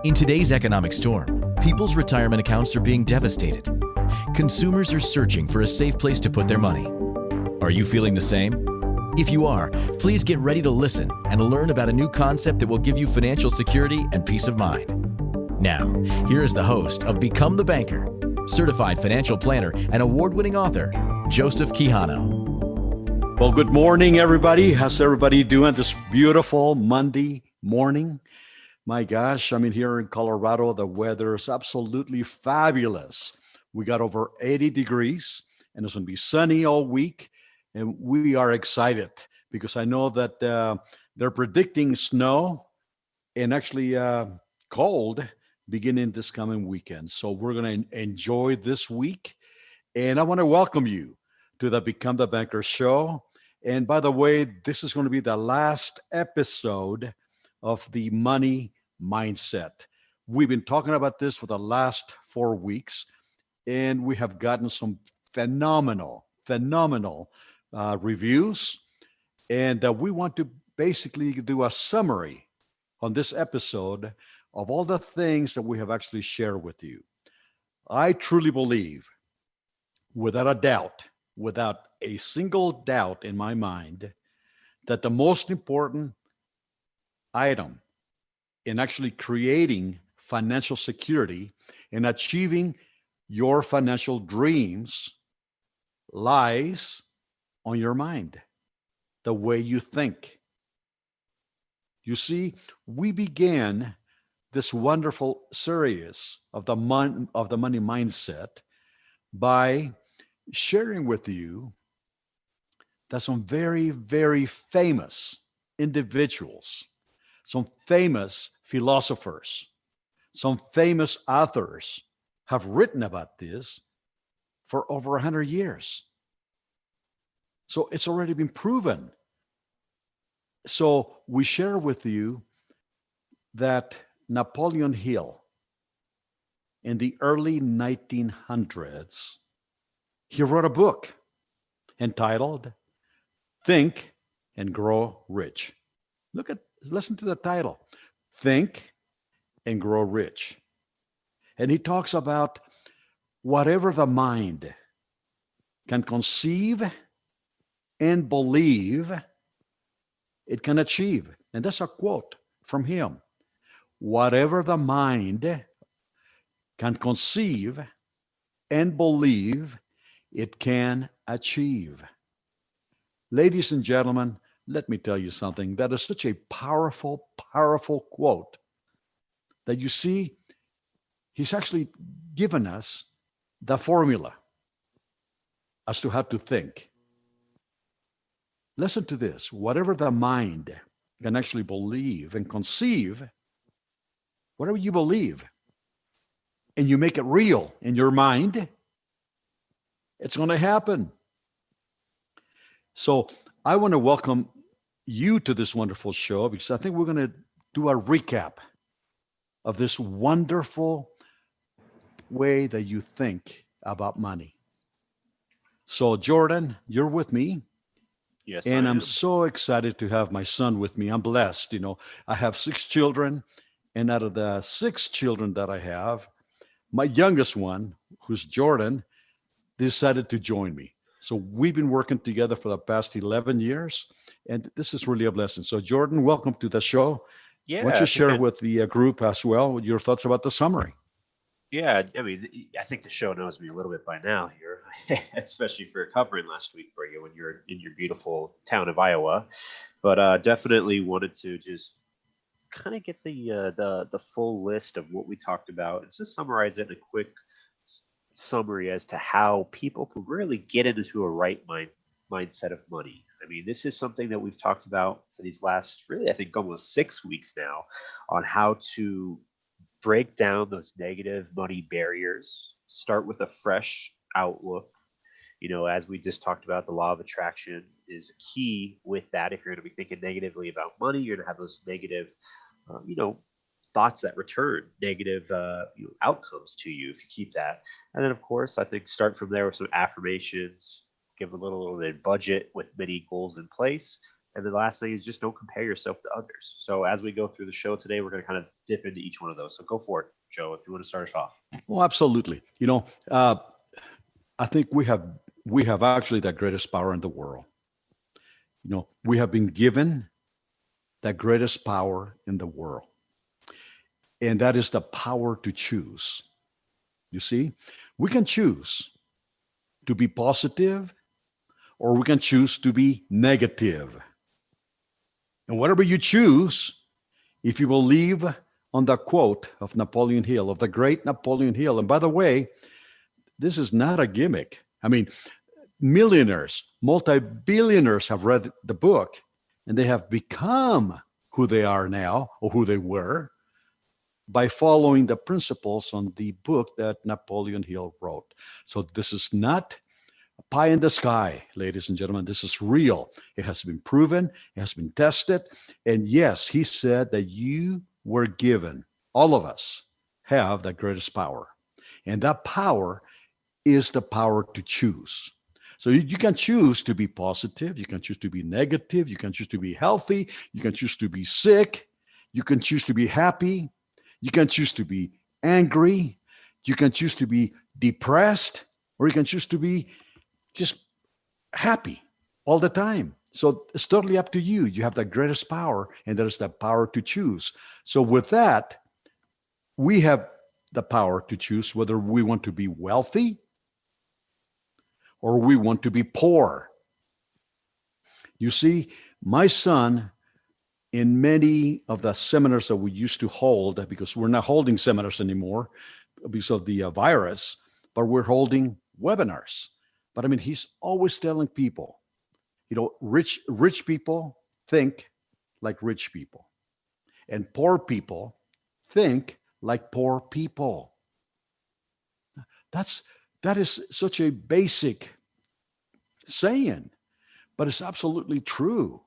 In today's economic storm, people's retirement accounts are being devastated. Consumers are searching for a safe place to put their money. Are you feeling the same? If you are, please get ready to listen and learn about a new concept that will give you financial security and peace of mind. Now, here is the host of Become the Banker, certified financial planner and award-winning author, Joseph Quijano. Well, good morning, everybody. How's everybody doing this beautiful Monday morning? My gosh, here in Colorado, the weather is absolutely fabulous. We got over 80 degrees and it's going to be sunny all week. And we are excited because I know that they're predicting snow and actually cold beginning this coming weekend. So we're going to enjoy this week. And I want to welcome you to the Become the Banker show. And by the way, this is going to be the last episode of the money mindset. We've been talking about this for the last 4 weeks, and we have gotten some phenomenal reviews. And we want to basically do a summary on this episode of all the things that we have actually shared with you. I truly believe, without a single doubt in my mind, that the most important item in actually creating financial security and achieving your financial dreams lies on your mind, the way you think. You see, we began this wonderful series of the money mindset by sharing with you that some very, very famous individuals, some famous philosophers, some famous authors have written about this for over 100 years. So it's already been proven. So we share with you that Napoleon Hill, in the early 1900s, he wrote a book entitled Think and Grow Rich. Listen to the title, Think and Grow Rich. And he talks about whatever the mind can conceive and believe, it can achieve. And that's a quote from him. Whatever the mind can conceive and believe, it can achieve. Ladies and gentlemen, let me tell you something. That is such a powerful quote that you see, he's actually given us the formula as to how to think. Listen to this. Whatever the mind can actually believe and conceive, whatever you believe, and you make it real in your mind, it's going to happen. So I want to welcome you to this wonderful show because I think we're going to do a recap of this wonderful way that you think about money. So Jordan, you're with me. Yes, and I I'm am. so excited to have my son with me. I'm blessed. I have 6 children, and out of the 6 children that I have, my youngest one, who's Jordan, decided to join me. So we've been working together for the past 11 years, and this is really a blessing. So Jordan, welcome to the show. Yeah, Why don't I you think share with the group as well your thoughts about the summary? I think the show knows me a little bit by now here, especially for covering last week for you when you're in your beautiful town of Iowa. But definitely wanted to just kind of get the full list of what we talked about and just summarize it in a quick summary as to how people can really get into a right mindset of money. I mean, this is something that we've talked about for these last, really, I think almost 6 weeks now, on how to break down those negative money barriers, start with a fresh outlook. As we just talked about, the law of attraction is key with that. If you're going to be thinking negatively about money, you're going to have those negative, thoughts that return negative outcomes to you if you keep that. And then, of course, I think start from there with some affirmations, give a little bit of budget with many goals in place, And the last thing is just don't compare yourself to others. So as we go through the show today, we're going to kind of dip into each one of those. So go for it, Joe, if you want to start us off. Well, absolutely. I think we have actually the greatest power in the world. We have been given the greatest power in the world, and that is the power to choose. You see, we can choose to be positive or we can choose to be negative. And whatever you choose, if you believe on the quote of Napoleon Hill, of the great Napoleon Hill, and by the way, this is not a gimmick. I mean, millionaires, multi-billionaires have read the book and they have become who they are now or who they were by following the principles on the book that Napoleon Hill wrote. So this is not pie in the sky, ladies and gentlemen. This is real. It has been proven, it has been tested. And yes, he said that you were given, all of us have the greatest power. And that power is the power to choose. So you can choose to be positive, you can choose to be negative, you can choose to be healthy, you can choose to be sick, you can choose to be happy, you can choose to be angry, you can choose to be depressed, or you can choose to be just happy all the time. So it's totally up to you. You have the greatest power, and that is the power to choose. So with that, we have the power to choose whether we want to be wealthy or we want to be poor. You see, my son, in many of the seminars that we used to hold, because we're not holding seminars anymore because of the virus, but we're holding webinars. But I mean, he's always telling people, rich people think like rich people, and poor people think like poor people. That is such a basic saying, but it's absolutely true.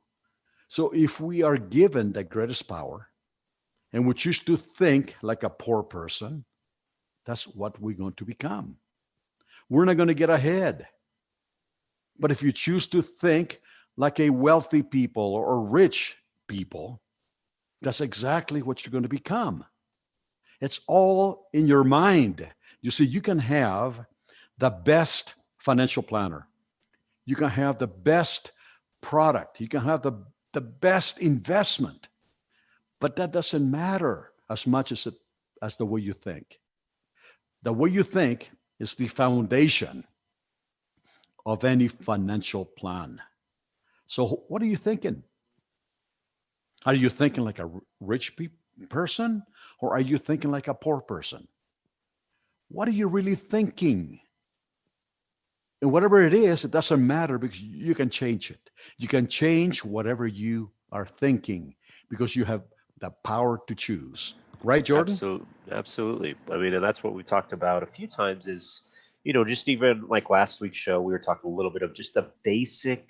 So if we are given the greatest power and we choose to think like a poor person, that's what we're going to become. We're not going to get ahead. But if you choose to think like a wealthy people or rich people, that's exactly what you're going to become. It's all in your mind. You see, you can have the best financial planner. You can have the best product. You can have the best investment. But that doesn't matter as much as the way you think. The way you think is the foundation of any financial plan. So what are you thinking? Are you thinking like a rich person, or are you thinking like a poor person? What are you really thinking? And whatever it is, it doesn't matter because you can change it. You can change whatever you are thinking because you have the power to choose. Right, Jordan? Absolutely, absolutely. I mean, and that's what we talked about a few times is, just even like last week's show, we were talking a little bit of just the basic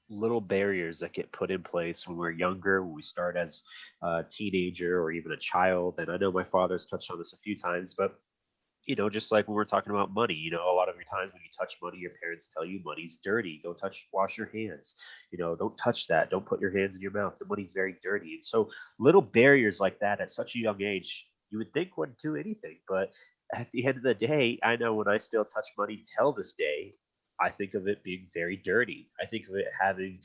little barriers that get put in place when we're younger, when we start as a teenager or even a child. And I know my father's touched on this a few times, but just like when we're talking about money, a lot of your times when you touch money, your parents tell you money's dirty. Go wash your hands. Don't touch that. Don't put your hands in your mouth. The money's very dirty. And so little barriers like that at such a young age, you would think wouldn't do anything. But at the end of the day, I know when I still touch money till this day, I think of it being very dirty. I think of it having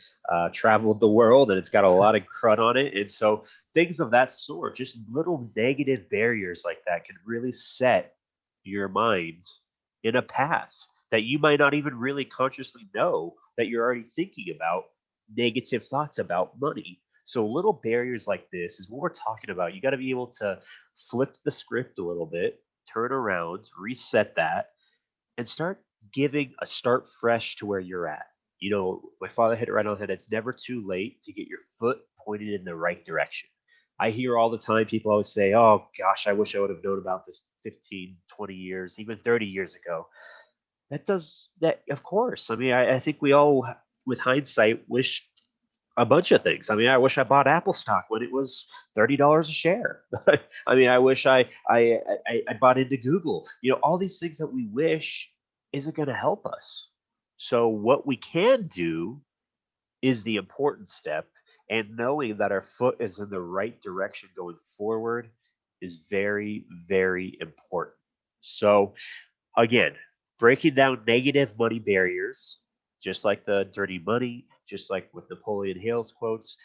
traveled the world and it's got a lot of crud on it. And so things of that sort, just little negative barriers like that can really set your mind in a path that you might not even really consciously know that you're already thinking about negative thoughts about money. So little barriers like this is what we're talking about. You got to be able to flip the script a little bit, turn around, reset that, and start fresh to where you're at. My father hit it right on the head. It's never too late to get your foot pointed in the right direction. I hear all the time people always say, oh gosh, I wish I would have known about this 15, 20 years, even 30 years ago. That, of course. I mean, I think we all, with hindsight, wish a bunch of things. I mean, I wish I bought Apple stock when it was $30 a share. I mean, I wish I bought into Google. All these things that we wish isn't going to help us. So what we can do is the important step. And knowing that our foot is in the right direction going forward is very, very important. So, again, breaking down negative money barriers, just like the dirty money, just like with Napoleon Hill's quotes,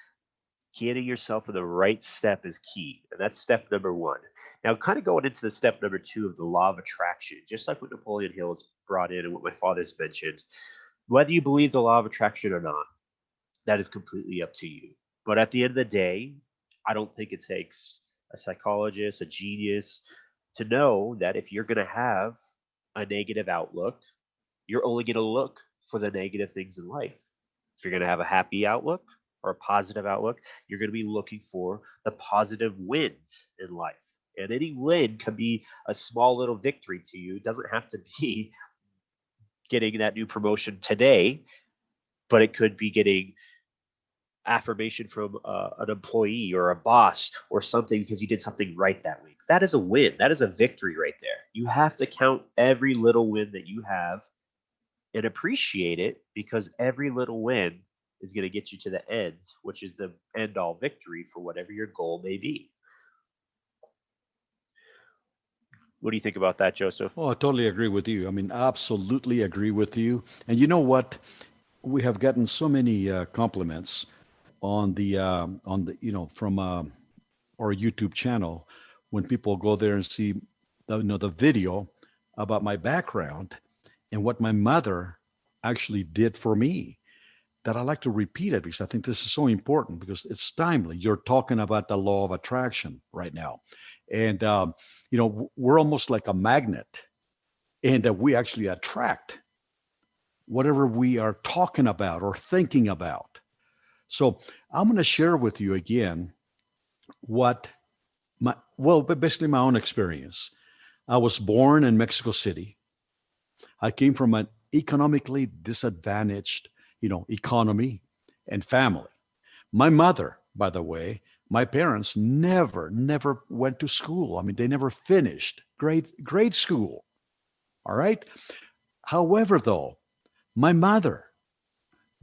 getting yourself in the right step is key. And that's step number one. Now, kind of going into the step number two of the law of attraction, just like what Napoleon Hill has brought in and what my father's mentioned, whether you believe the law of attraction or not, that is completely up to you. But at the end of the day, I don't think it takes a psychologist, a genius to know that if you're going to have a negative outlook, you're only going to look for the negative things in life. If you're going to have a happy outlook or a positive outlook, you're going to be looking for the positive wins in life. And any win can be a small little victory to you. It doesn't have to be getting that new promotion today, but it could be getting affirmation from an employee or a boss or something because you did something right that week. That is a win. That is a victory right there. You have to count every little win that you have and appreciate it, because every little win is going to get you to the end, which is the end all victory for whatever your goal may be. What do you think about that, Joseph? Oh, I totally agree with you. I mean, absolutely agree with you. And you know what? We have gotten so many compliments on the from our YouTube channel when people go there and see the video about my background and what my mother actually did for me, that I like to repeat it because I think this is so important, because it's timely. You're talking about the law of attraction right now. And, we're almost like a magnet, and that we actually attract whatever we are talking about or thinking about. So I'm going to share with you again basically my own experience. I was born in Mexico City. I came from an economically disadvantaged, economy and family. My mother, by the way, my parents never went to school. I mean, they never finished grade school. All right. However, though, my mother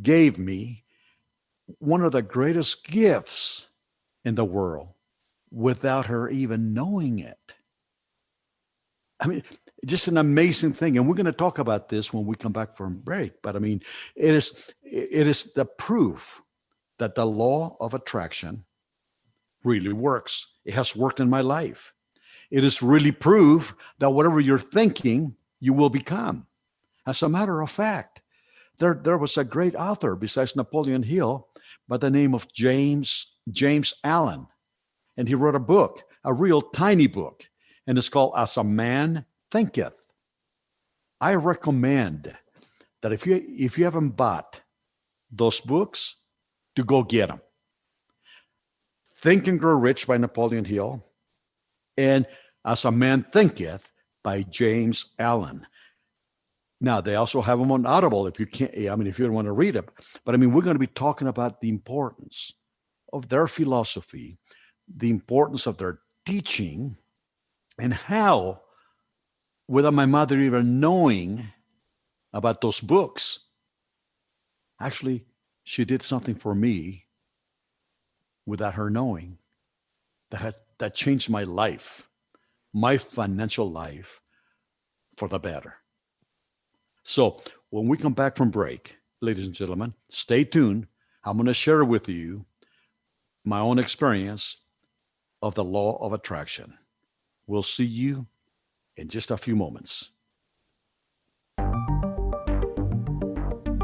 gave me one of the greatest gifts in the world without her even knowing it. I mean, just an amazing thing. And we're going to talk about this when we come back from break. But I mean, it is the proof that the law of attraction really works. It has worked in my life. It is really proof that whatever you're thinking, you will become. As a matter of fact, there was a great author besides Napoleon Hill by the name of James Allen. And he wrote a book, a real tiny book, and it's called As a Man Thinketh. I recommend that if you haven't bought those books, to go get them. Think and Grow Rich by Napoleon Hill, and As a Man Thinketh by James Allen. Now, they also have them on Audible if you don't want to read it. But we're going to be talking about the importance of their philosophy, the importance of their teaching, and how, without my mother even knowing about those books, actually, she did something for me without her knowing that changed my life, my financial life, for the better. So when we come back from break, ladies and gentlemen, stay tuned. I'm going to share with you my own experience of the law of attraction. We'll see you in just a few moments.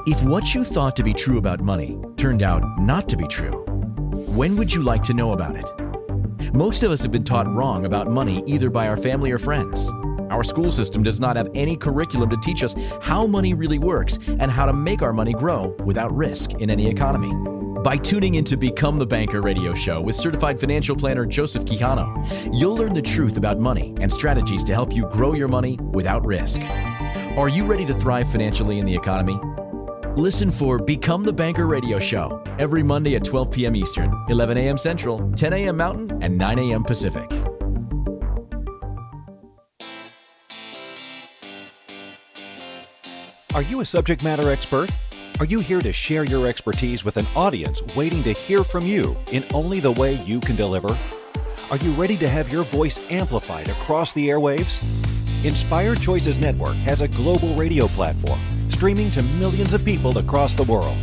If what you thought to be true about money turned out not to be true, when would you like to know about it? Most of us have been taught wrong about money either by our family or friends. Our school system does not have any curriculum to teach us how money really works and how to make our money grow without risk in any economy. By tuning into Become the Banker radio show with certified financial planner Joseph Quijano, you'll learn the truth about money and strategies to help you grow your money without risk. Are you ready to thrive financially in the economy? Listen for Become the Banker radio show every Monday at 12 p.m. Eastern, 11 a.m. Central, 10 a.m. Mountain, and 9 a.m. Pacific. Are you a subject matter expert? Are you here to share your expertise with an audience waiting to hear from you in only the way you can deliver? Are you ready to have your voice amplified across the airwaves? Inspired Choices Network has a global radio platform streaming to millions of people across the world.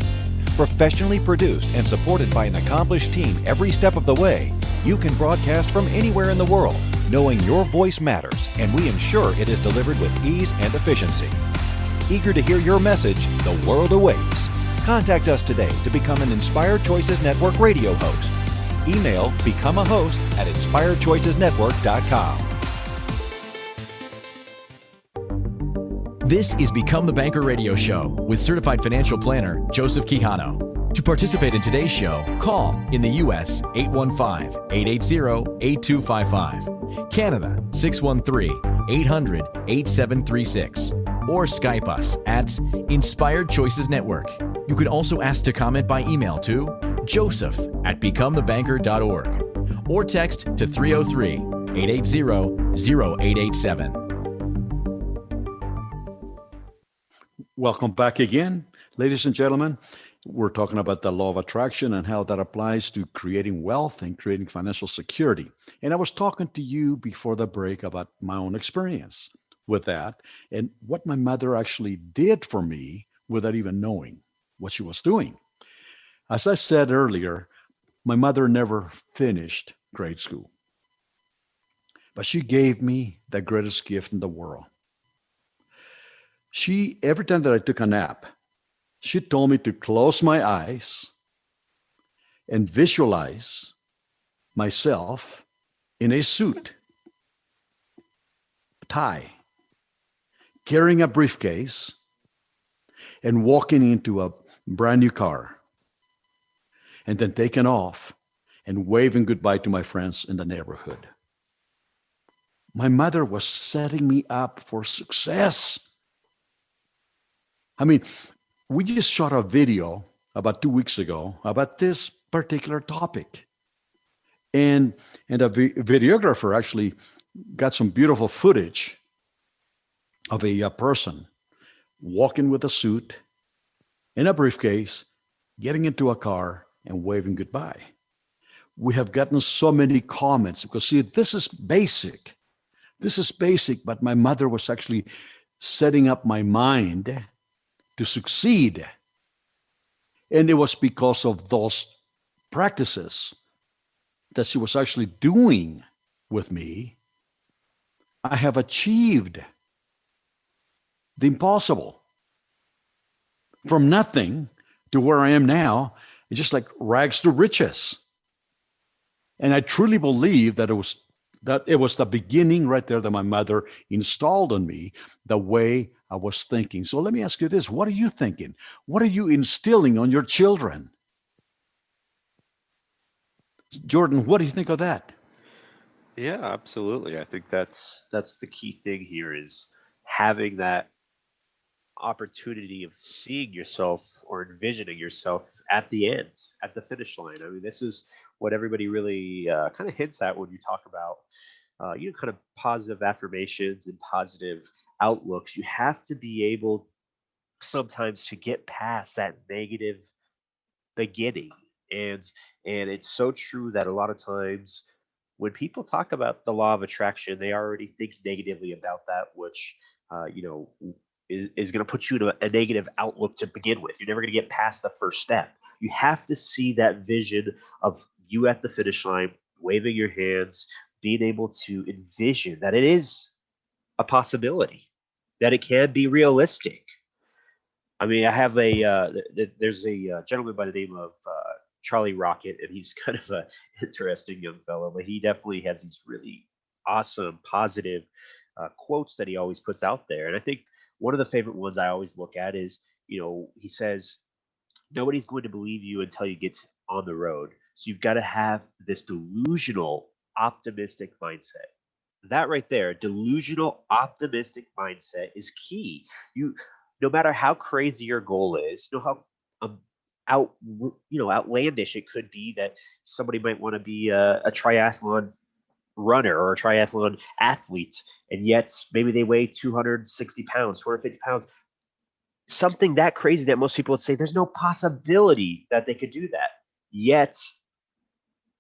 Professionally produced and supported by an accomplished team every step of the way, you can broadcast from anywhere in the world, knowing your voice matters, and we ensure it is delivered with ease and efficiency. Eager to hear your message, the world awaits. Contact us today to become an Inspired Choices Network radio host. Email become a host at inspiredchoicesnetwork.com. This is Become the Banker Radio Show with certified financial planner Joseph Quijano. To participate in today's show, call in the U.S. 815-880-8255, Canada 613-800-8736, or Skype us at Inspired Choices Network. You can also ask to comment by email to joseph@becomethebanker.org or text to 303-880-0887. Welcome back again, ladies and gentlemen. We're talking about the law of attraction and how that applies to creating wealth and creating financial security. And I was talking to you before the break about my own experience with that and what my mother actually did for me without even knowing what she was doing. As I said earlier, my mother never finished grade school, but she gave me the greatest gift in the world. Every time that I took a nap, she told me to close my eyes and visualize myself in a suit, tie, carrying a briefcase, and walking into a brand new car, and then taking off and waving goodbye to my friends in the neighborhood. My mother was setting me up for success. I mean, we just shot a video about 2 weeks ago about this particular topic. And the videographer actually got some beautiful footage of a person walking with a suit in a briefcase, getting into a car and waving goodbye. We have gotten so many comments because, see, this is basic. This is basic, but my mother was actually setting up my mind to succeed. And it was because of those practices that she was actually doing with me, I have achieved the impossible. From nothing to where I am now, it's just like rags to riches. And I truly believe that it was the beginning right there that my mother installed on me, the way I was thinking. So let me ask you this. What are you thinking? What are you instilling on your children? Jordan, what do you think of that? Yeah, absolutely. I think that's the key thing here is having that opportunity of seeing yourself or envisioning yourself at the end, at the finish line. I mean, this is what everybody really kind of hints at when you talk about kind of positive affirmations and positive outlooks. You have to be able sometimes to get past that negative beginning, and it's so true that a lot of times when people talk about the law of attraction, they already think negatively about that, which is going to put you in a negative outlook to begin with. You're never going to get past the first step. You have to see that vision of you at the finish line, waving your hands, being able to envision that it is a possibility, that it can be realistic. I mean, I have there's a gentleman by the name of Charlie Rocket, and he's kind of a interesting young fellow, but he definitely has these really awesome, positive quotes that he always puts out there. And I think one of the favorite ones I always look at is, he says, nobody's going to believe you until you get on the road. So you've got to have this delusional, optimistic mindset. That right there, delusional, optimistic mindset is key. No matter how crazy your goal is, how outlandish it could be that somebody might want to be a triathlon runner or a triathlon athlete, and yet maybe they weigh 260 pounds, 250 pounds. something that crazy that most people would say there's no possibility that they could do that. Yet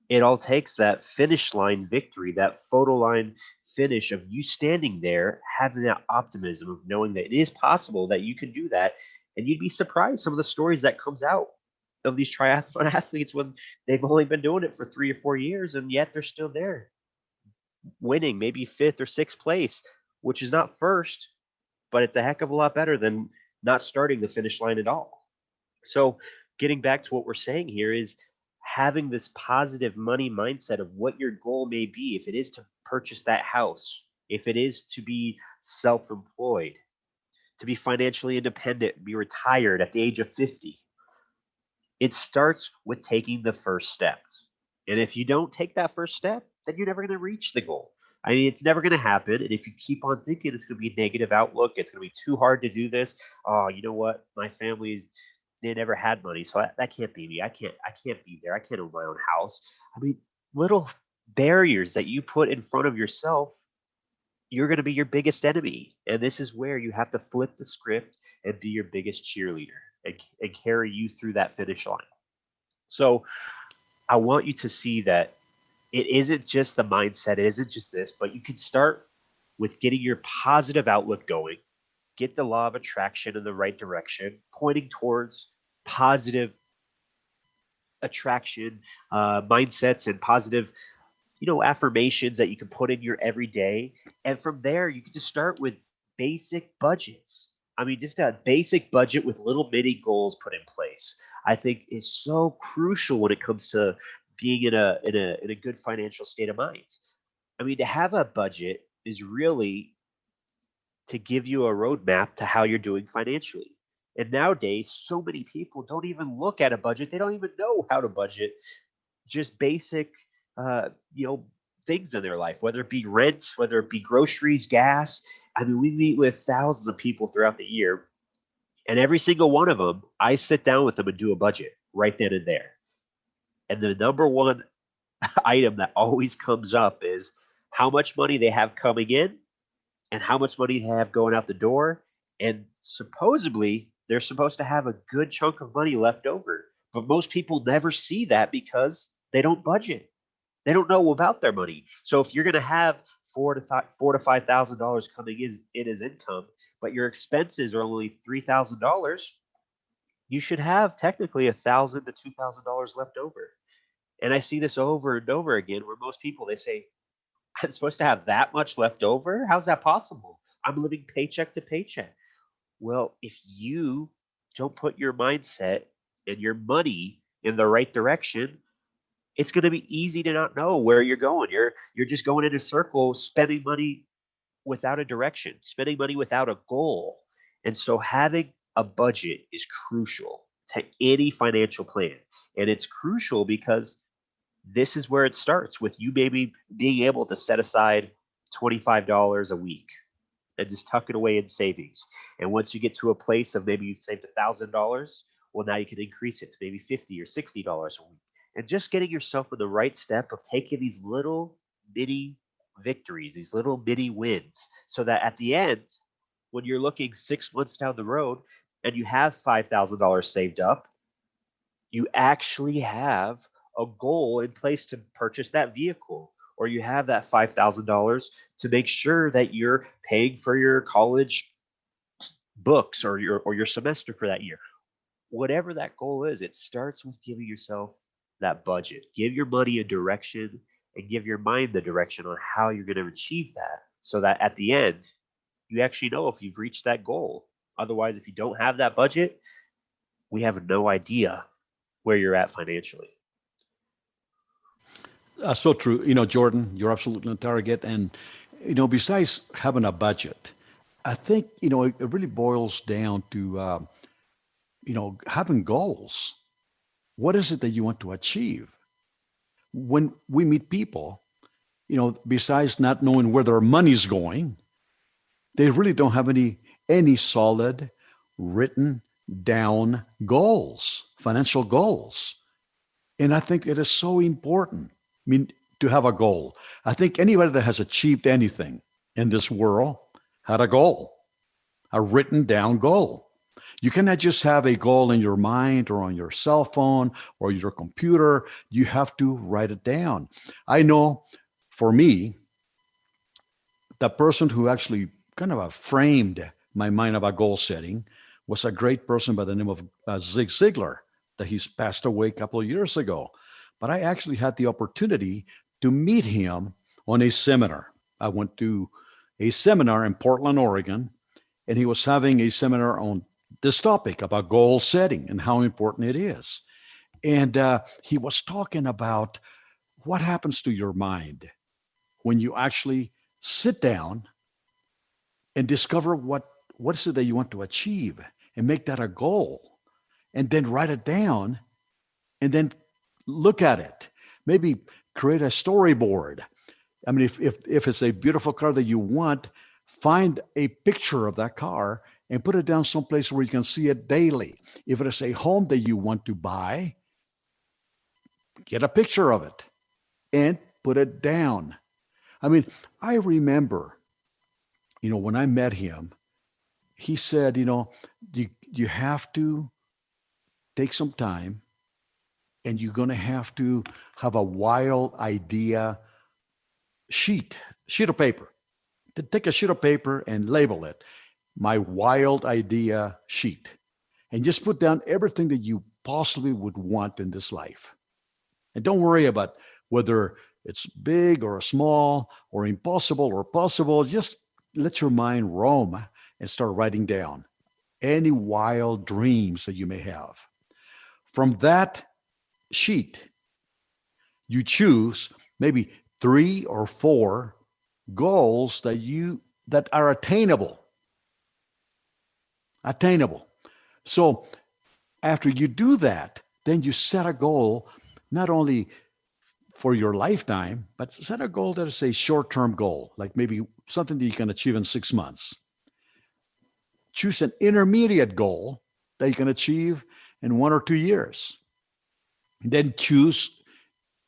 it all takes that finish line victory, that photo line finish of you standing there, having that optimism of knowing that it is possible that you can do that. And you'd be surprised some of the stories that comes out of these triathlon athletes when they've only been doing it for 3 or 4 years, and yet they're still there winning maybe fifth or sixth place, which is not first, but it's a heck of a lot better than not starting the finish line at all. So getting back to what we're saying here is having this positive money mindset of what your goal may be. If it is to purchase that house, if it is to be self-employed, to be financially independent, be retired at the age of 50, it starts with taking the first steps. And if you don't take that first step, then you're never going to reach the goal. I mean, it's never going to happen. And if you keep on thinking it's going to be a negative outlook, it's going to be too hard to do this. Oh, you know what? My family's they never had money, so that can't be me. I can't be there. I can't own my own house. I mean, little barriers that you put in front of yourself, you're going to be your biggest enemy. And this is where you have to flip the script and be your biggest cheerleader and carry you through that finish line. So I want you to see that it isn't just the mindset, it isn't just this, but you can start with getting your positive outlook going, get the law of attraction in the right direction, pointing towards positive attraction mindsets and positive, affirmations that you can put in your everyday. And from there, you can just start with basic budgets. I mean, just a basic budget with little mini goals put in place, I think is so crucial when it comes to being in a good financial state of mind. I mean, to have a budget is really to give you a roadmap to how you're doing financially. And nowadays, so many people don't even look at a budget. They don't even know how to budget just basic, things in their life, whether it be rent, whether it be groceries, gas. I mean, we meet with thousands of people throughout the year, and every single one of them, I sit down with them and do a budget right then and there. And the number one item that always comes up is how much money they have coming in and how much money they have going out the door. And supposedly, they're supposed to have a good chunk of money left over. But most people never see that because they don't budget. They don't know about their money. So if you're going to have $4,000 to $5,000 coming in as income, but your expenses are only $3,000, you should have technically $1,000 to $2,000 left over. And I see this over and over again where most people, they say, I'm supposed to have that much left over? How's that possible? I'm living paycheck to paycheck. Well, if you don't put your mindset and your money in the right direction, it's going to be easy to not know where you're going. You're just going in a circle, spending money without a direction, spending money without a goal. And so having a budget is crucial to any financial plan. And it's crucial because this is where it starts with you maybe being able to set aside $25 a week and just tuck it away in savings. And once you get to a place of maybe you've saved $1,000, well, now you can increase it to maybe $50 or $60 a week. And just getting yourself in the right step of taking these little mini victories, these little mini wins, so that at the end, when you're looking 6 months down the road and you have $5,000 saved up, you actually have a goal in place to purchase that vehicle, or you have that $5,000 to make sure that you're paying for your college books or your semester for that year. Whatever that goal is, it starts with giving yourself that budget. Give your money a direction and give your mind the direction on how you're going to achieve that, so that at the end, you actually know if you've reached that goal. Otherwise, if you don't have that budget, we have no idea where you're at financially. So true. Jordan, you're absolutely on target. And, besides having a budget, I think, it really boils down to, having goals. What is it that you want to achieve? When we meet people, besides not knowing where their money's going, they really don't have any solid written down goals, financial goals. And I think it is so important. To have a goal. I think anybody that has achieved anything in this world had a goal, a written down goal. You cannot just have a goal in your mind or on your cell phone or your computer. You have to write it down. I know for me, the person who actually kind of framed my mind about goal setting was a great person by the name of Zig Ziglar, that he's passed away a couple of years ago. But I actually had the opportunity to meet him on a seminar. I went to a seminar in Portland, Oregon, and he was having a seminar on this topic about goal setting and how important it is. And he was talking about what happens to your mind when you actually sit down and discover what is it that you want to achieve and make that a goal, and then write it down and then look at it. Maybe create a storyboard. I mean, if it's a beautiful car that you want, find a picture of that car and put it down someplace where you can see it daily. If it is a home that you want to buy, get a picture of it and put it down. I mean, I remember, when I met him, he said, you have to take some time, and you're going to have a wild idea sheet of paper. To take a sheet of paper and label it, my wild idea sheet, and just put down everything that you possibly would want in this life. And don't worry about whether it's big or small or impossible or possible. Just let your mind roam and start writing down any wild dreams that you may have. From that sheet, you choose maybe 3 or 4 goals that are attainable. So after you do that, then you set a goal not only for your lifetime, but set a goal that is a short-term goal, like maybe something that you can achieve in 6 months. Choose an intermediate goal that you can achieve in 1 or 2 years. And then choose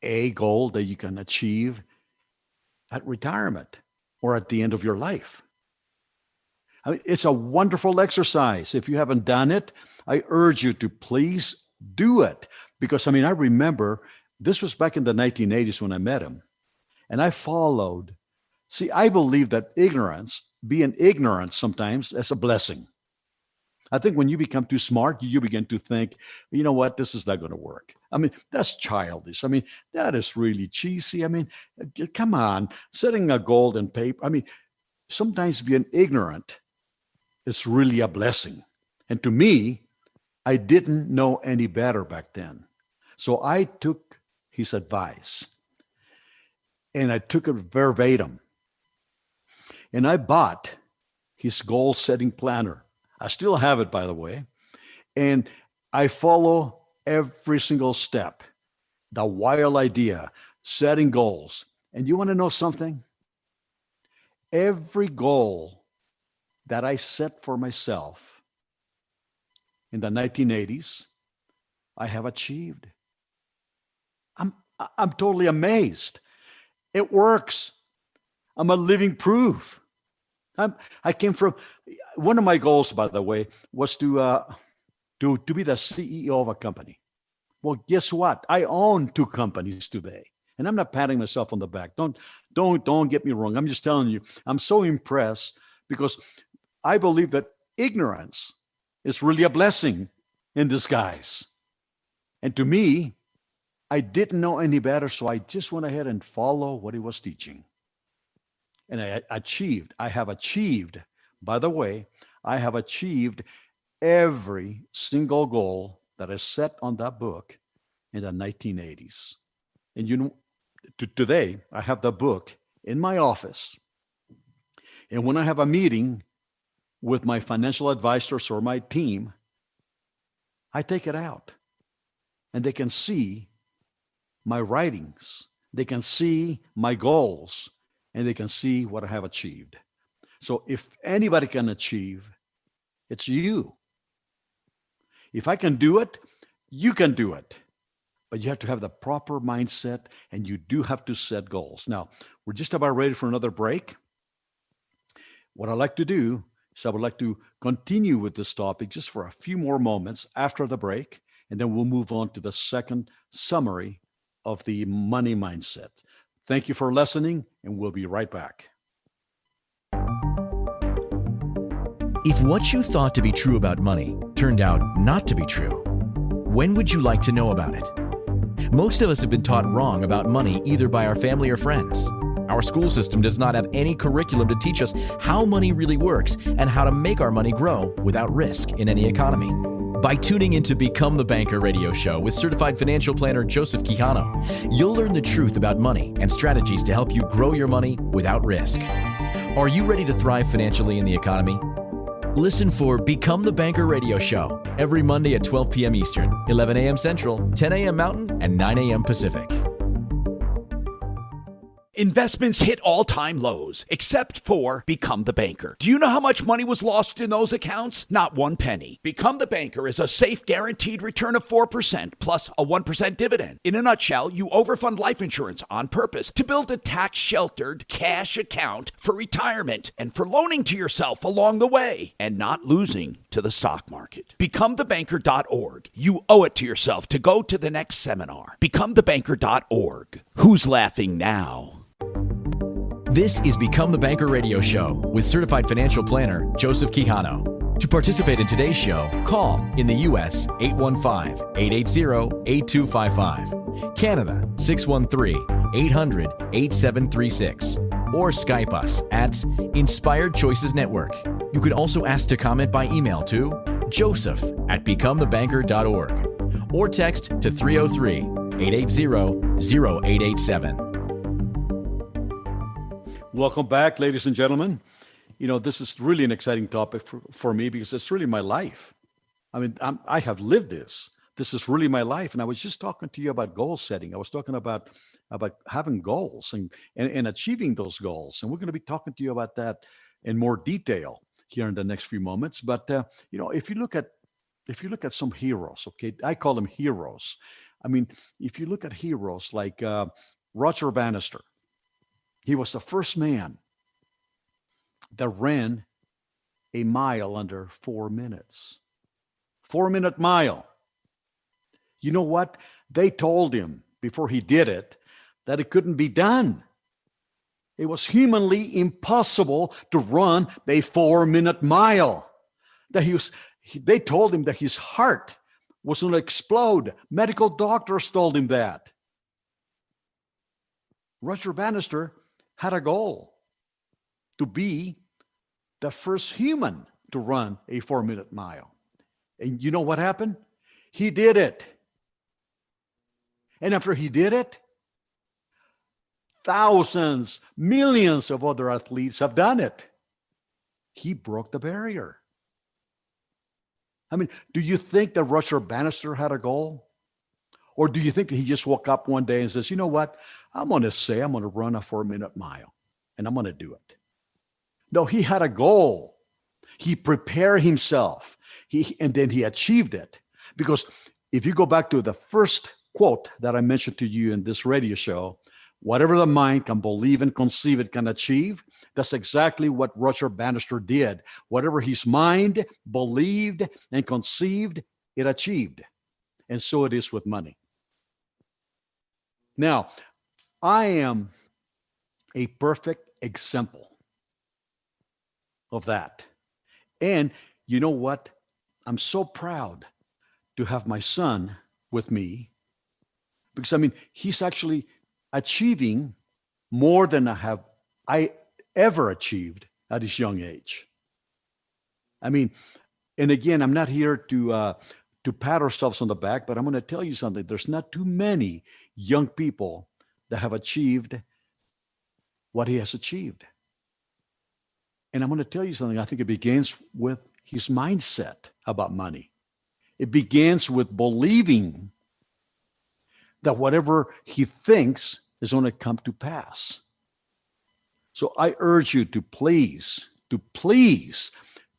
a goal that you can achieve at retirement or at the end of your life. I mean, it's a wonderful exercise. If you haven't done it, I urge you to please do it. Because, I remember this was back in the 1980s when I met him. And I followed. See, I believe that being ignorant sometimes, is a blessing. I think when you become too smart, you begin to think, you know what, this is not going to work. That's childish. That is really cheesy. Come on, setting a goal in paper. Sometimes being ignorant is really a blessing. And to me, I didn't know any better back then. So I took his advice and I took it verbatim. And I bought his goal setting planner. I still have it, by the way. And I follow every single step, the wild idea, setting goals. And you want to know something? Every goal that I set for myself in the 1980s, I have achieved. I'm totally amazed. It works. I'm a living proof. I came from, one of my goals, by the way, was to be the CEO of a company. Well, guess what? I own 2 companies today. And I'm not patting myself on the back. Don't get me wrong. I'm just telling you, I'm so impressed because I believe that ignorance is really a blessing in disguise. And to me, I didn't know any better, so I just went ahead and followed what he was teaching. And I have achieved, by the way, I have achieved every single goal that is set on that book in the 1980s. And today, I have the book in my office. And when I have a meeting with my financial advisors or my team, I take it out. And they can see my writings. They can see my goals. And they can see what I have achieved. So if anybody can achieve, it's you. If I can do it, you can do it. But you have to have the proper mindset, and you do have to set goals. Now, we're just about ready for another break. What I like to do So I would like to continue with this topic just for a few more moments after the break, and then we'll move on to the second summary of the money mindset. Thank you for listening, and we'll be right back. If what you thought to be true about money turned out not to be true, when would you like to know about it? Most of us have been taught wrong about money either by our family or friends. Our school system does not have any curriculum to teach us how money really works and how to make our money grow without risk in any economy. By tuning into Become the Banker radio show with certified financial planner Joseph Quijano, you'll learn the truth about money and strategies to help you grow your money without risk. Are you ready to thrive financially in the economy? Listen for Become the Banker radio show every Monday at 12 p.m. Eastern, 11 a.m. Central, 10 a.m. Mountain, and 9 a.m. Pacific. Investments hit all-time lows, except for Become the Banker. Do you know how much money was lost in those accounts? Not one penny. Become the Banker is a safe, guaranteed return of 4% plus a 1% dividend. In a nutshell, you overfund life insurance on purpose to build a tax-sheltered cash account for retirement and for loaning to yourself along the way and not losing to the stock market. BecomeTheBanker.org. You owe it to yourself to go to the next seminar. BecomeTheBanker.org. Who's laughing now? This is Become the Banker radio show with certified financial planner Joseph Quijano. To participate in today's show, call in the U.S. 815-880-8255, Canada 613-800-8736, or Skype us at Inspired Choices Network. You can also ask to comment by email to joseph@becomethebanker.org or text to 303-880-0887. Welcome back, ladies and gentlemen. This is really an exciting topic for me because it's really my life. I mean, I have lived this. This is really my life. And I was just talking to you about goal setting. I was talking about having goals and achieving those goals. And we're going to be talking to you about that in more detail here in the next few moments. But, if you look at some heroes, okay, I call them heroes. I mean, if you look at heroes like Roger Bannister, he was the first man that ran a mile under 4 minutes. 4-minute mile. You know what? They told him before he did it that it couldn't be done. It was humanly impossible to run a 4-minute mile. They told him that his heart was going to explode. Medical doctors told him that. Roger Bannister had a goal to be the first human to run a 4-minute mile. And you know what happened? He did it. And after he did it, thousands, millions of other athletes have done it. He broke the barrier. I mean, do you think that Roger Bannister had a goal? Or do you think that he just woke up one day and says, you know what? I'm going to run a 4-minute mile, and I'm going to do it. No, he had a goal. He prepared himself, and then he achieved it. Because if you go back to the first quote that I mentioned to you in this radio show, whatever the mind can believe and conceive it can achieve, that's exactly what Roger Bannister did. Whatever his mind believed and conceived, it achieved. And so it is with money. Now, I am a perfect example of that. And you know what? I'm so proud to have my son with me because, he's actually achieving more than I ever achieved at his young age. And again, I'm not here to pat ourselves on the back, but I'm going to tell you something. There's not too many young people that have achieved what he has achieved. And I'm going to tell you something. I think it begins with his mindset about money. It begins with believing that whatever he thinks is going to come to pass. So I urge you to please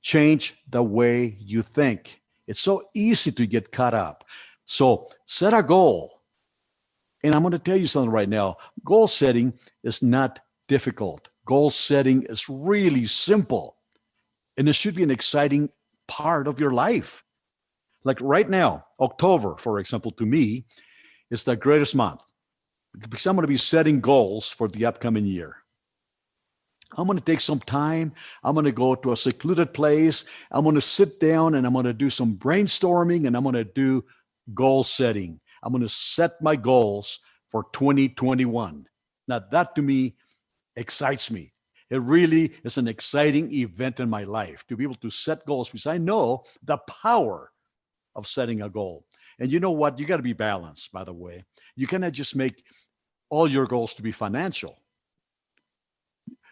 change the way you think. It's so easy to get caught up. So set a goal. And I'm going to tell you something right now. Goal setting is not difficult. Goal setting is really simple. And it should be an exciting part of your life. Like right now, October, for example, to me, is the greatest month because I'm going to be setting goals for the upcoming year. I'm going to take some time. I'm going to go to a secluded place. I'm going to sit down and I'm going to do some brainstorming and I'm going to do goal setting. I'm going to set my goals for 2021. Now, that to me excites me. It really is an exciting event in my life to be able to set goals because I know the power of setting a goal. And you know what? You got to be balanced, by the way. You cannot just make all your goals to be financial.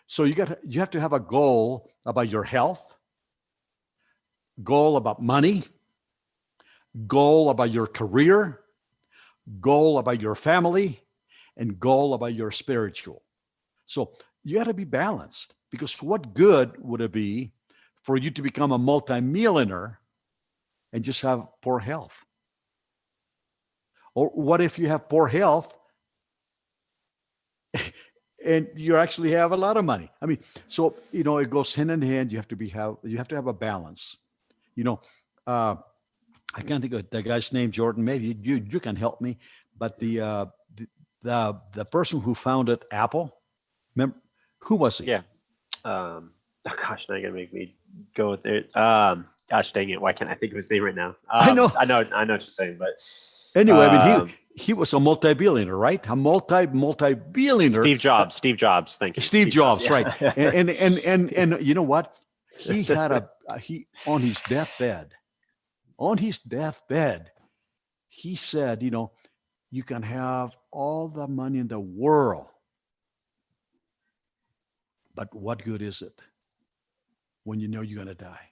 So you have to have a goal about your health, goal about money, goal about your career, goal about your family, and goal about your spiritual. So you got to be balanced because what good would it be for you to become a multimillionaire and just have poor health? Or what if you have poor health and you actually have a lot of money? I mean, so it goes hand in hand. You have to have a balance. I can't think of the guy's name, Jordan. Maybe you can help me. But the person who founded Apple, remember, who was he? Yeah. Oh gosh, now you're gonna make me go with it. Gosh dang it, why can't I think of his name right now? I know what you're saying, but anyway, I mean he was a multi-billionaire, right? A multi-billionaire. Steve Jobs, thank you. Steve Jobs, yeah. right? And you know what? He had he on his deathbed. On his deathbed, he said, you can have all the money in the world, but what good is it when you know you're going to die?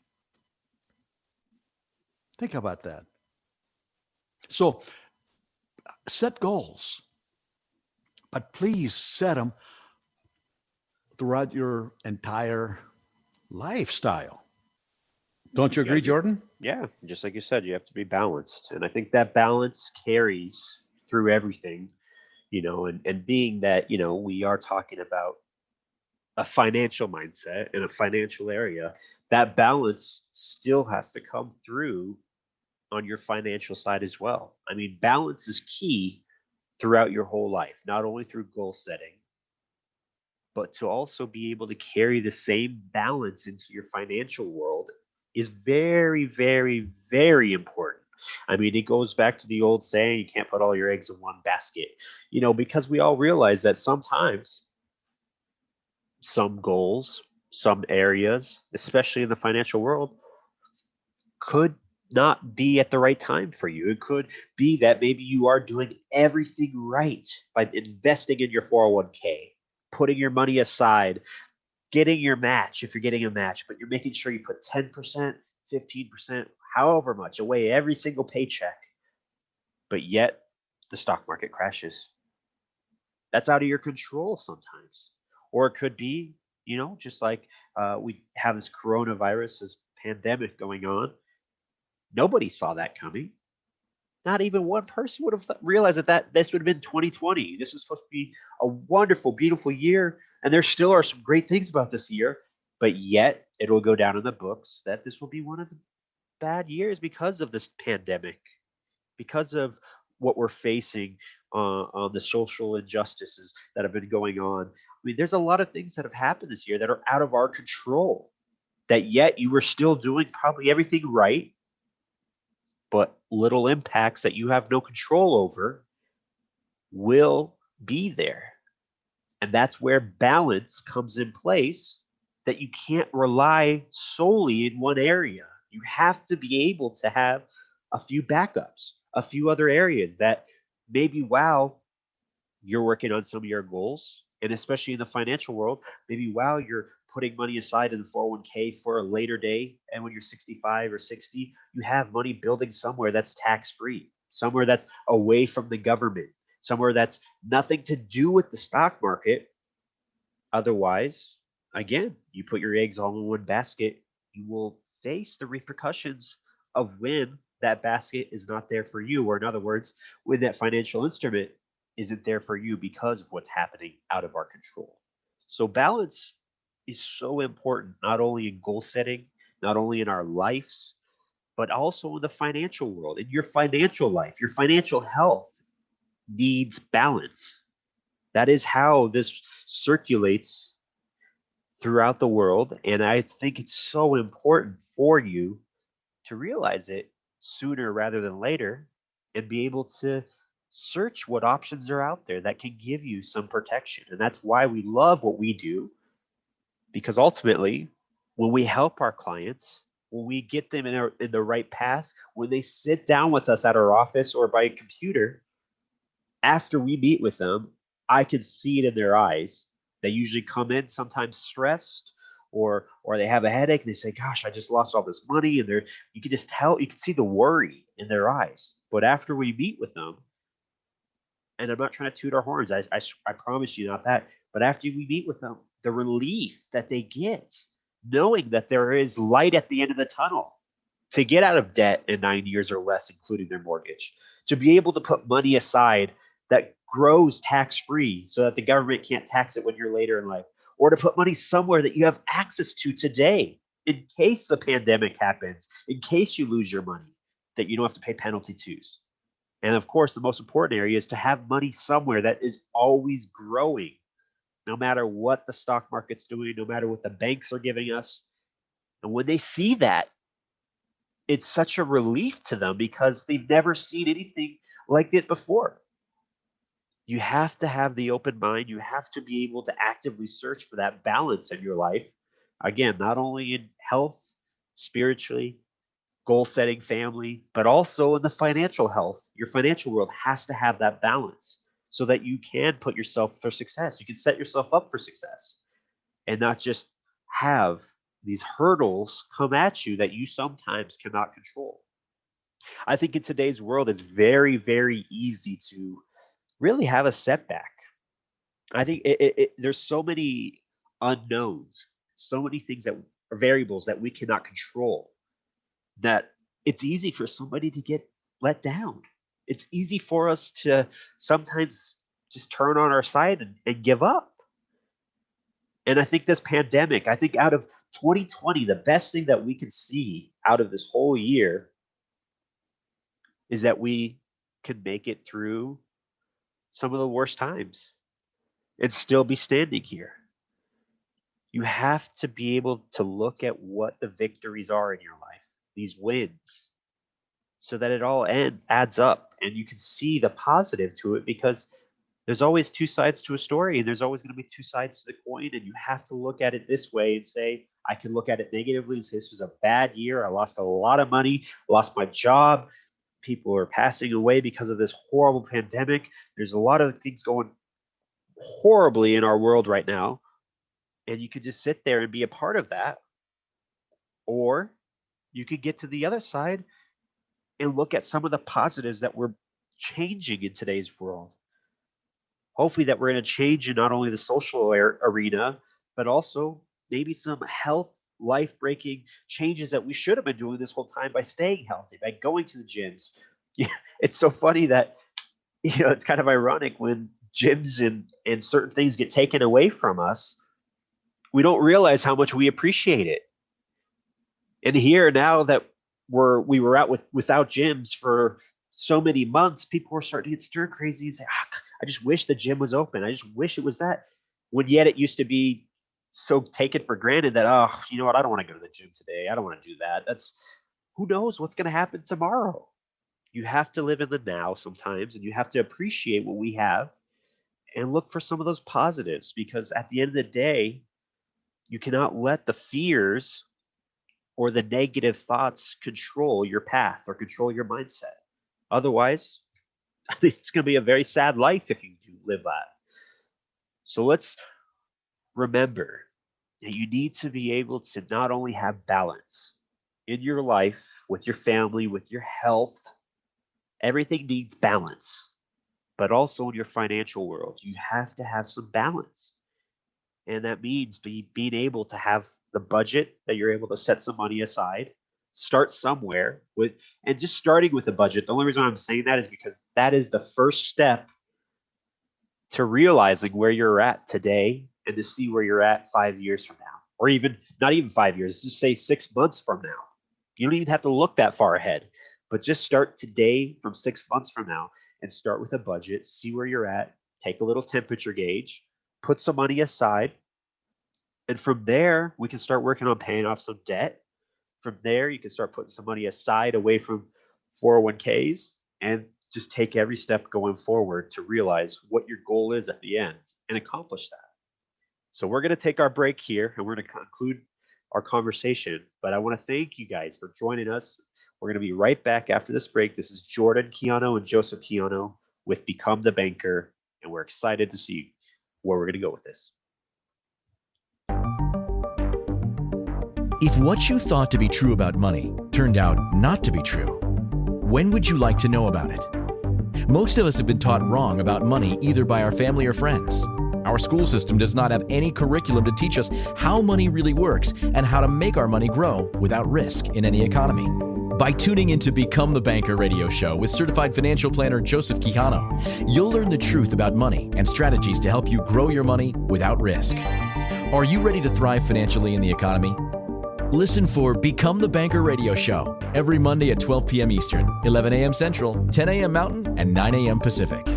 Think about that. So set goals, but please set them throughout your entire lifestyle. Don't you agree, Jordan? Yeah, just like you said, you have to be balanced. And I think that balance carries through everything, and being that, we are talking about a financial mindset in a financial area, that balance still has to come through on your financial side as well. I mean, balance is key throughout your whole life, not only through goal setting, but to also be able to carry the same balance into your financial world is very, very, very important. I mean, it goes back to the old saying, you can't put all your eggs in one basket, because we all realize that sometimes some goals, some areas, especially in the financial world, could not be at the right time for you. It could be that maybe you are doing everything right by investing in your 401k, putting your money aside, getting your match if you're getting a match, but you're making sure you put 10%, 15%, however much away every single paycheck. But yet the stock market crashes. That's out of your control sometimes. Or it could be, just like we have this coronavirus, this pandemic going on. Nobody saw that coming. Not even one person would have realized that this would have been 2020. This was supposed to be a wonderful, beautiful year. And there still are some great things about this year, but yet it will go down in the books that this will be one of the bad years because of this pandemic, because of what we're facing on the social injustices that have been going on. I mean, there's a lot of things that have happened this year that are out of our control, that yet you were still doing probably everything right, but little impacts that you have no control over will be there. And that's where balance comes in place, that you can't rely solely in one area. You have to be able to have a few backups, a few other areas that maybe while you're working on some of your goals, and especially in the financial world, maybe while you're putting money aside in the 401k for a later day, and when you're 65 or 60, you have money building somewhere that's tax-free, somewhere that's away from the government, somewhere that's nothing to do with the stock market. Otherwise, again, you put your eggs all in one basket, you will face the repercussions of when that basket is not there for you, or in other words, when that financial instrument isn't there for you because of what's happening out of our control. So balance is so important, not only in goal setting, not only in our lives, but also in the financial world. In your financial life, your financial health needs balance. That is how this circulates throughout the world. And I think it's so important for you to realize it sooner rather than later and be able to search what options are out there that can give you some protection. And that's why we love what we do, because ultimately, when we help our clients, when we get them in the right path, when they sit down with us at our office or by a computer, after we meet with them, I can see it in their eyes. They usually come in sometimes stressed, or they have a headache and they say, gosh, I just lost all this money. And you can just tell, you can see the worry in their eyes. But after we meet with them, and I'm not trying to toot our horns, I promise you not that, but after we meet with them, the relief that they get, knowing that there is light at the end of the tunnel to get out of debt in 9 years or less, including their mortgage, to be able to put money aside that grows tax-free so that the government can't tax it when you're later in life, or to put money somewhere that you have access to today in case the pandemic happens, in case you lose your money, that you don't have to pay penalty twos. And of course, the most important area is to have money somewhere that is always growing, no matter what the stock market's doing, no matter what the banks are giving us. And when they see that, it's such a relief to them because they've never seen anything like it before. You have to have the open mind. You have to be able to actively search for that balance in your life. Again, not only in health, spiritually, goal setting, family, but also in the financial health. Your financial world has to have that balance so that you can put yourself for success. You can set yourself up for success and not just have these hurdles come at you that you sometimes cannot control. I think in today's world, it's very, very easy to really have a setback. I think there's so many unknowns, so many things that are variables that we cannot control, that it's easy for somebody to get let down. It's easy for us to sometimes just turn on our side and give up. And I think this pandemic, I think out of 2020, the best thing that we can see out of this whole year is that we could make it through some of the worst times and still be standing here. You have to be able to look at what the victories are in your life, these wins, so that it all adds up and you can see the positive to it, because there's always two sides to a story and there's always going to be two sides to the coin. And you have to look at it this way and say, I can look at it negatively and say, this was a bad year. I lost a lot of money, lost my job. People are passing away because of this horrible pandemic. There's a lot of things going horribly in our world right now. And you could just sit there and be a part of that. Or you could get to the other side and look at some of the positives that we're changing in today's world. Hopefully that we're going to change in not only the social arena, but also maybe some health, life-breaking changes that we should have been doing this whole time by staying healthy, by going to the gyms. Yeah, it's so funny that, it's kind of ironic when gyms and certain things get taken away from us, we don't realize how much we appreciate it. And here, now that we were out without gyms for so many months, people were starting to get stir crazy and say, I just wish the gym was open. I just wish it was that. When yet it used to be so taken for granted that, you know what, I don't want to go to the gym today. I don't want to do that. Who knows what's going to happen tomorrow. You have to live in the now sometimes, and you have to appreciate what we have and look for some of those positives, because at the end of the day, you cannot let the fears or the negative thoughts control your path or control your mindset. Otherwise, it's going to be a very sad life if you do live that. So let's remember that you need to be able to not only have balance in your life, with your family, with your health. Everything needs balance, but also in your financial world, you have to have some balance. And that means being able to have the budget that you're able to set some money aside, start somewhere and just starting with a budget. The only reason I'm saying that is because that is the first step to realizing where you're at today and to see where you're at 5 years from now. or even not even 5 years, just say 6 months from now. You don't even have to look that far ahead, but just start today from 6 months from now and start with a budget, see where you're at, take a little temperature gauge, put some money aside. And from there, we can start working on paying off some debt. From there, you can start putting some money aside away from 401ks and just take every step going forward to realize what your goal is at the end and accomplish that. So we're going to take our break here and we're going to conclude our conversation. But I want to thank you guys for joining us. We're going to be right back after this break. This is Jordan Quijano and Joseph Quijano with Become the Banker. And we're excited to see where we're going to go with this. If what you thought to be true about money turned out not to be true, when would you like to know about it? Most of us have been taught wrong about money either by our family or friends. Our school system does not have any curriculum to teach us how money really works and how to make our money grow without risk in any economy. By tuning into Become the Banker radio show with certified financial planner Joseph Quijano, you'll learn the truth about money and strategies to help you grow your money without risk. Are you ready to thrive financially in the economy? Listen for Become the Banker radio show every Monday at 12 p.m. Eastern, 11 a.m. Central, 10 a.m. Mountain, and 9 a.m. Pacific.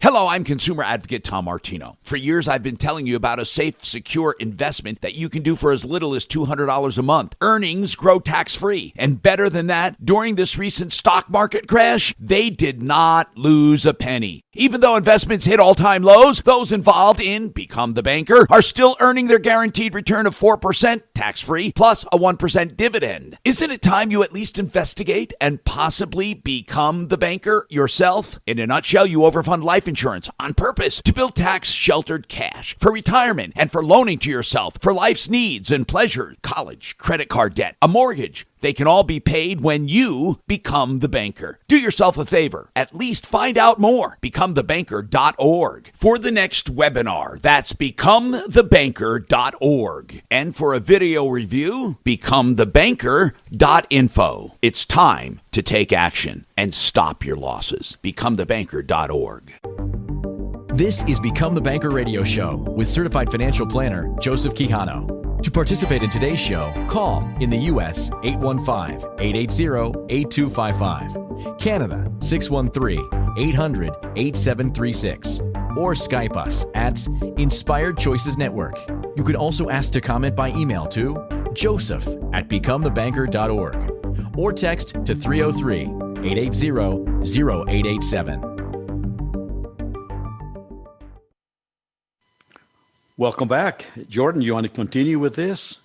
Hello, I'm consumer advocate Tom Martino. For years, I've been telling you about a safe, secure investment that you can do for as little as $200 a month. Earnings grow tax-free. And better than that, during this recent stock market crash, they did not lose a penny. Even though investments hit all-time lows, those involved in Become the Banker are still earning their guaranteed return of 4% tax-free plus a 1% dividend. Isn't it time you at least investigate and possibly become the banker yourself? In a nutshell, you overfund life insurance on purpose to build tax-sheltered cash for retirement and for loaning to yourself for life's needs and pleasures, college, credit card debt, a mortgage. They can all be paid when you become the banker. Do yourself a favor. At least find out more. BecomeTheBanker.org. For the next webinar, that's BecomeTheBanker.org. And for a video review, BecomeTheBanker.info. It's time to take action and stop your losses. BecomeTheBanker.org. This is Become the Banker radio show with certified financial planner Joseph Quijano. To participate in today's show, call in the U.S. 815-880-8255, Canada 613-800-8736, or Skype us at Inspired Choices Network. You can also ask to comment by email to joseph@becomethebanker.org or text to 303-880-0887. Welcome back. Jordan, you want to continue with this,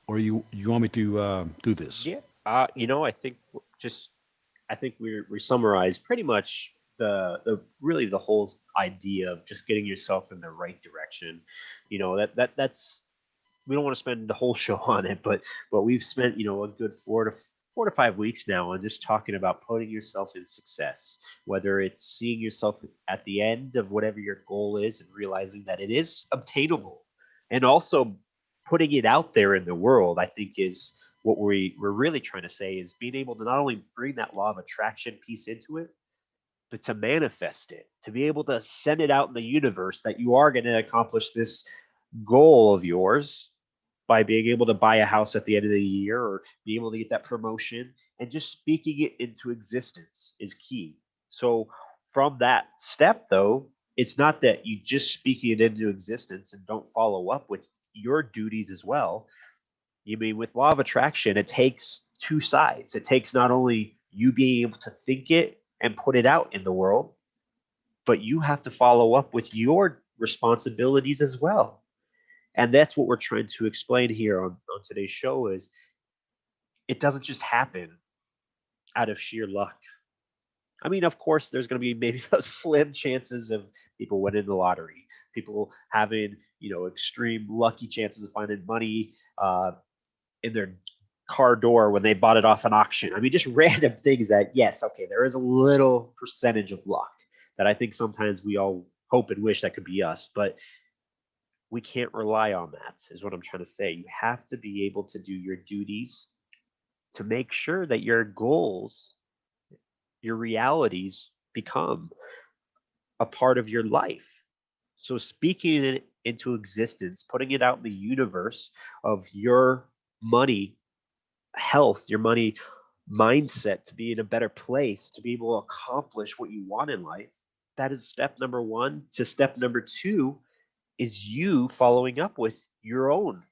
or you want me to do this? Yeah. I think we summarized pretty much the really the whole idea of just getting yourself in the right direction. That's we don't want to spend the whole show on it, but we've spent a good 4 to 5 weeks now on just talking about putting yourself in success, whether it's seeing yourself at the end of whatever your goal is and realizing that it is obtainable, and also putting it out there in the world. I think is what we're really trying to say, is being able to not only bring that law of attraction piece into it, but to manifest it, to be able to send it out in the universe that you are going to accomplish this goal of yours by being able to buy a house at the end of the year or be able to get that promotion, and just speaking it into existence is key. So from that step, though, it's not that you just speaking it into existence and don't follow up with your duties as well. With law of attraction, it takes two sides. It takes not only you being able to think it and put it out in the world, but you have to follow up with your responsibilities as well. And that's what we're trying to explain here on today's show, is it doesn't just happen out of sheer luck. Of course, there's going to be maybe slim chances of people winning the lottery, people having, extreme lucky chances of finding money in their car door when they bought it off an auction. Just random things that, yes, okay, there is a little percentage of luck that I think sometimes we all hope and wish that could be us, but we can't rely on that, is what I'm trying to say. You have to be able to do your duties to make sure that your goals, your realities become a part of your life. So speaking into existence, putting it out in the universe of your money health, your money mindset to be in a better place, to be able to accomplish what you want in life. That is step number one. To step number two is you following up with your own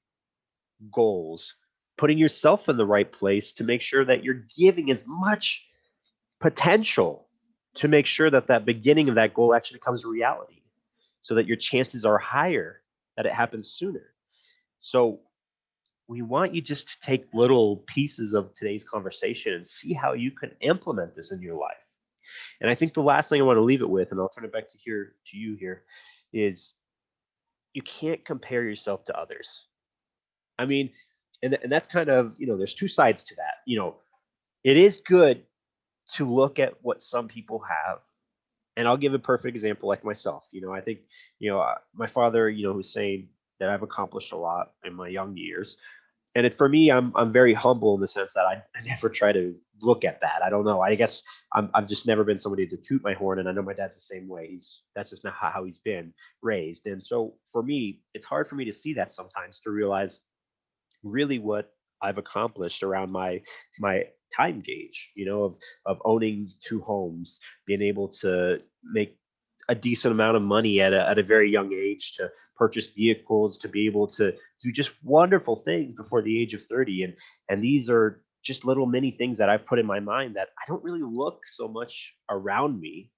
goals, putting yourself in the right place to make sure that you're giving as much potential to make sure that that beginning of that goal actually becomes reality, so that your chances are higher that it happens sooner. So we want you just to take little pieces of today's conversation and see how you can implement this in your life. And I think the last thing I want to leave it with, and I'll turn it back to you here, is you can't compare yourself to others. I mean, and that's kind of, there's two sides to that. It is good to look at what some people have. And I'll give a perfect example like myself. I think, my father, was saying that I've accomplished a lot in my young years. And for me, I'm very humble in the sense that I never try to look at that. I don't know. I guess I've just never been somebody to toot my horn, and I know my dad's the same way. That's just not how he's been raised. And so for me, it's hard for me to see that sometimes, to realize really what I've accomplished around my time gauge, of owning 2 homes, being able to make a decent amount of money at a very young age, to purchase vehicles, to be able to do just wonderful things before the age of 30. And these are just little mini things that I've put in my mind that I don't really look so much around me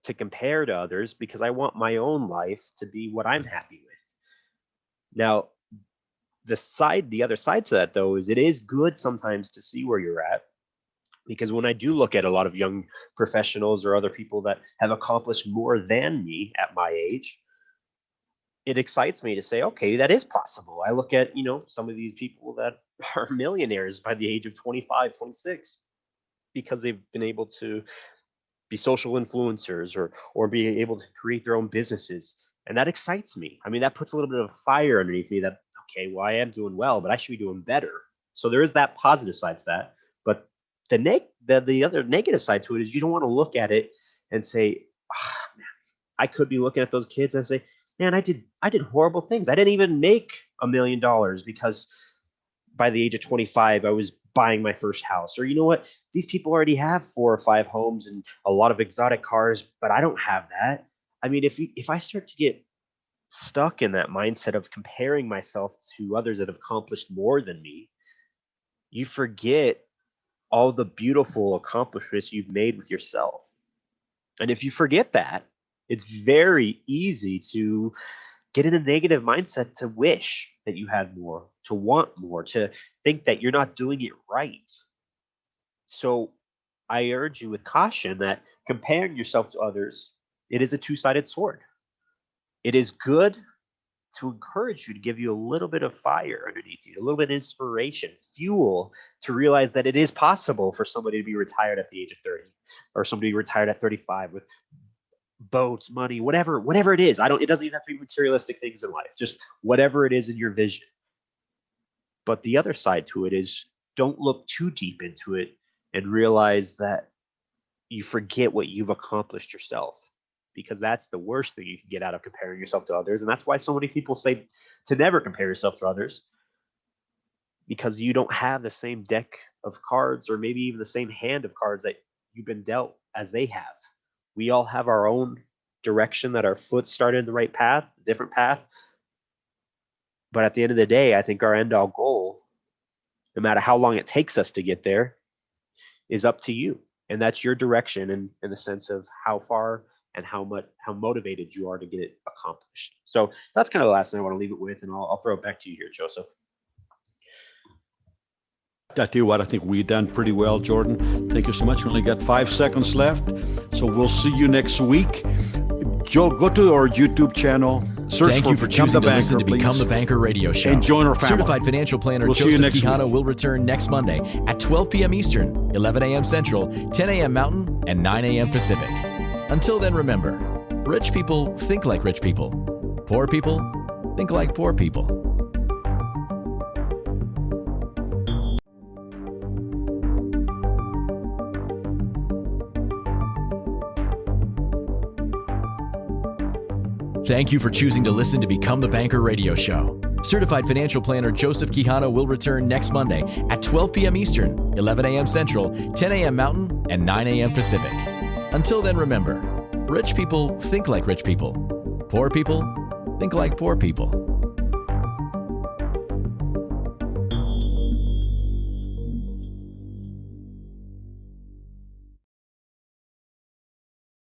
to compare to others, because I want my own life to be what I'm happy with. Now, the other side to that, though, is it is good sometimes to see where you're at, because when I do look at a lot of young professionals or other people that have accomplished more than me at my age, it excites me to say, okay, that is possible. I look at, some of these people that are millionaires by the age of 25, 26, because they've been able to be social influencers or be able to create their own businesses. And that excites me. I mean, that puts a little bit of fire underneath me that, okay, well, I am doing well, but I should be doing better. So there is that positive side to that. But the other negative side to it is you don't want to look at it and say, oh, man, I could be looking at those kids and say, man, I did horrible things. I didn't even make $1 million because by the age of 25, I was buying my first house. Or you know what? These people already have 4 or 5 homes and a lot of exotic cars, but I don't have that. I mean, if I start to get stuck in that mindset of comparing myself to others that have accomplished more than me, you forget all the beautiful accomplishments you've made with yourself. And if you forget that, it's very easy to get in a negative mindset, to wish that you had more, to want more, to think that you're not doing it right. So I urge you with caution that comparing yourself to others, it is a two-sided sword. It is good to encourage you, to give you a little bit of fire underneath you, a little bit of inspiration, fuel to realize that it is possible for somebody to be retired at the age of 30, or somebody retired at 35 with boats, money, whatever it is. It doesn't even have to be materialistic things in life, just whatever it is in your vision. But the other side to it is, don't look too deep into it and realize that you forget what you've accomplished yourself, because that's the worst thing you can get out of comparing yourself to others. And that's why so many people say to never compare yourself to others, because you don't have the same deck of cards, or maybe even the same hand of cards that you've been dealt as they have. We all have our own direction that our foot started in the right path, a different path. But at the end of the day, I think our end all goal, no matter how long it takes us to get there, is up to you. And that's your direction in the sense of how far and how motivated you are to get it accomplished. So that's kind of the last thing I want to leave it with, and I'll throw it back to you here, Joseph. I tell you what, I think we've done pretty well, Jordan. Thank you so much. We only got 5 seconds left, so we'll see you next week. Joe, go to our YouTube channel. Search Thank you for choosing to listen to Become the Banker radio show. And join our family. Certified financial planner We'll see you Joseph next Quijano week. will return next Monday at 12 p.m. Eastern, 11 a.m. Central, 10 a.m. Mountain, and 9 a.m. Pacific. Until then, remember, rich people think like rich people. Poor people think like poor people. Thank you for choosing to listen to Become the Banker radio show. Certified financial planner Joseph Quijano will return next Monday at 12 p.m. Eastern, 11 a.m. Central, 10 a.m. Mountain, and 9 a.m. Pacific. Until then, remember, rich people think like rich people. Poor people think like poor people.